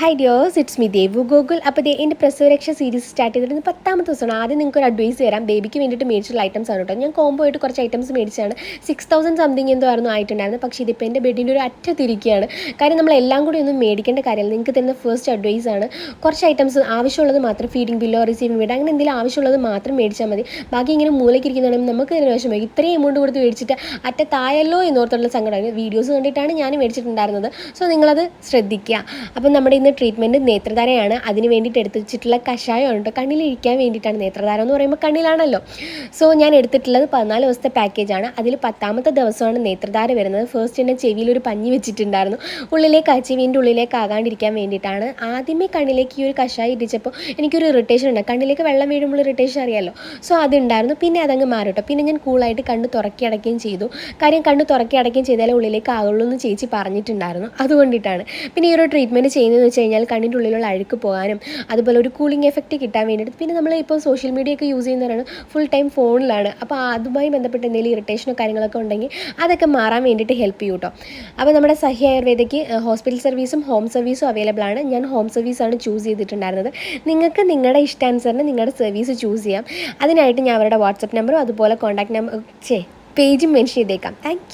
Hi dears, it's me Devu Gokul. അപ്പോൾ എൻ്റെ പ്രസവരക്ഷ series start ചെയ്തിട്ട് 10ാമത്തെ ദിവസമാണ്. ആദ്യം നിങ്ങൾക്ക് ഒരു അഡ്വൈസ് തരാം. ബേബിക്ക് വേണ്ടിയിട്ട് മേടിച്ചുള്ള ഐറ്റംസ് ആണ് കേട്ടോ. ഞാൻ കോംബോ ആയിട്ട് കുറച്ച് ഐറ്റംസ് മേടിച്ചാണ്. 6000 സംതിങ് എന്തോ ആയിരുന്നു ആയിട്ടുണ്ടായിരുന്നു. പക്ഷേ ഇതിപ്പോൾ എൻ്റെ ബെഡിൻ്റെ ഒരു അറ്റത്തിരിക്കുകയാണ്. കാര്യം നമ്മളെല്ലാം കൂടി ഒന്നും മേടിക്കേണ്ട കാര്യമില്ല. നിങ്ങൾക്ക് തരുന്ന ഫസ്റ്റ് അഡ്വൈസ് ആണ്. കുറച്ച് ഐറ്റംസ് ആവശ്യമുള്ളത് മാത്രം, ഫീഡിംഗ് ബില്ലോ റിസീവിംഗ് ബില്ലോ അങ്ങനെ എന്തെങ്കിലും ആവശ്യമുള്ളത് മാത്രം മേടിച്ചാൽ മതി. ബാക്കി ഇങ്ങനെ മൂലയ്ക്കിരിക്കുന്നതാണെങ്കിൽ നമുക്ക് തന്നെ വിഷമം. ഇത്രയും എമൗണ്ട് കൊടുത്ത് മേടിച്ചിട്ട് അറ്റത്തായല്ലോ എന്നോർത്തുള്ള സങ്കടമാണ്. വീഡിയോസ് കണ്ടിട്ടാണ് ഞാൻ മേടിച്ചിട്ടുണ്ടായിരുന്നത്. സോ നിങ്ങളത് ശ്രദ്ധിക്കുക. അപ്പം നമ്മുടെ ഇന്ന് ട്രീറ്റ്മെൻറ്റ് നേത്രധാരയാണ്. അതിന് വേണ്ടിയിട്ട് എടുത്ത് വെച്ചിട്ടുള്ള കഷായമാണ് കേട്ടോ. കണ്ണിലിരിക്കാൻ വേണ്ടിയിട്ടാണ്. നേത്രധാര എന്ന് പറയുമ്പോൾ കണ്ണിലാണല്ലോ. സോ ഞാൻ എടുത്തിട്ടുള്ളത് 14 ദിവസത്തെ പാക്കേജാണ്. അതിൽ 10ാമത്തെ ദിവസമാണ് നേത്രധാര വരുന്നത്. ഫസ്റ്റ് എൻ്റെ ചെവിയിലൊരു പഞ്ഞി വെച്ചിട്ടുണ്ടായിരുന്നു. ചെവിൻ്റെ ഉള്ളിലേക്ക് ആകാണ്ടിരിക്കാൻ വേണ്ടിയിട്ടാണ്. ആദ്യമേ കണ്ണിലേക്ക് ഈ ഒരു കഷായം ഇടിച്ചപ്പോൾ എനിക്കൊരു ഇറിറ്റേഷൻ ഉണ്ട്. കണ്ണിലേക്ക് വെള്ളം വീഴുമ്പോൾ ഇറിറ്റേഷൻ അറിയാമല്ലോ. സോ അതുണ്ടായിരുന്നു. പിന്നെ അതങ്ങ് മാറി കേട്ടോ. പിന്നെ ഞാൻ കൂളായിട്ട് കണ്ണ് തുറക്കി അടയ്ക്കുകയും ചെയ്തു. കാര്യം കണ്ണ് തുറക്കി അടയ്ക്കുകയും ചെയ്താലേ ഉള്ളിലേക്ക് ആകുള്ളൂ എന്ന് ചേച്ചി പറഞ്ഞിട്ടുണ്ടായിരുന്നു. അതുകൊണ്ടിട്ടാണ്. പിന്നെ ഈ ഒരു ട്രീറ്റ്മെൻറ്റ് ചെയ്യുന്നതെന്ന് വെച്ച് കഴിഞ്ഞാൽ കണ്ണിൻ്റെ ഉള്ളിലുള്ള അഴുക്ക് പോകാനും അതുപോലെ ഒരു കൂളിംഗ് എഫക്റ്റ് കിട്ടാൻ വേണ്ടിയിട്ട്. പിന്നെ നമ്മൾ ഇപ്പോൾ സോഷ്യൽ മീഡിയ ഒക്കെ യൂസ് ചെയ്യുന്നവരാണ്, ഫുൾ ടൈം ഫോണിലാണ്. അപ്പോൾ അതുമായി ബന്ധപ്പെട്ട് എന്തെങ്കിലും ഇറിറ്റേഷനോ കാര്യങ്ങളൊക്കെ ഉണ്ടെങ്കിൽ അതൊക്കെ മാറാൻ വേണ്ടിയിട്ട് ഹെൽപ്പ് ചെയ്യും കേട്ടോ. അപ്പോൾ നമ്മുടെ സഹി ആയുർവേദയ്ക്ക് ഹോസ്പിറ്റൽ സർവീസും ഹോം സർവീസും അവൈലബിൾ ആണ്. ഞാൻ ഹോം സർവീസാണ് ചൂസ് ചെയ്തിട്ടുണ്ടായിരുന്നത്. നിങ്ങൾക്ക് നിങ്ങളുടെ ഇഷ്ടാനുസരണം നിങ്ങളുടെ സർവീസ് ചൂസ് ചെയ്യാം. അതിനായിട്ട് ഞാൻ അവരുടെ വാട്സപ്പ് നമ്പറും അതുപോലെ കോൺടാക്ട് നമ്പർ പേജും മെൻഷൻ ചെയ്തേക്കാം. താങ്ക്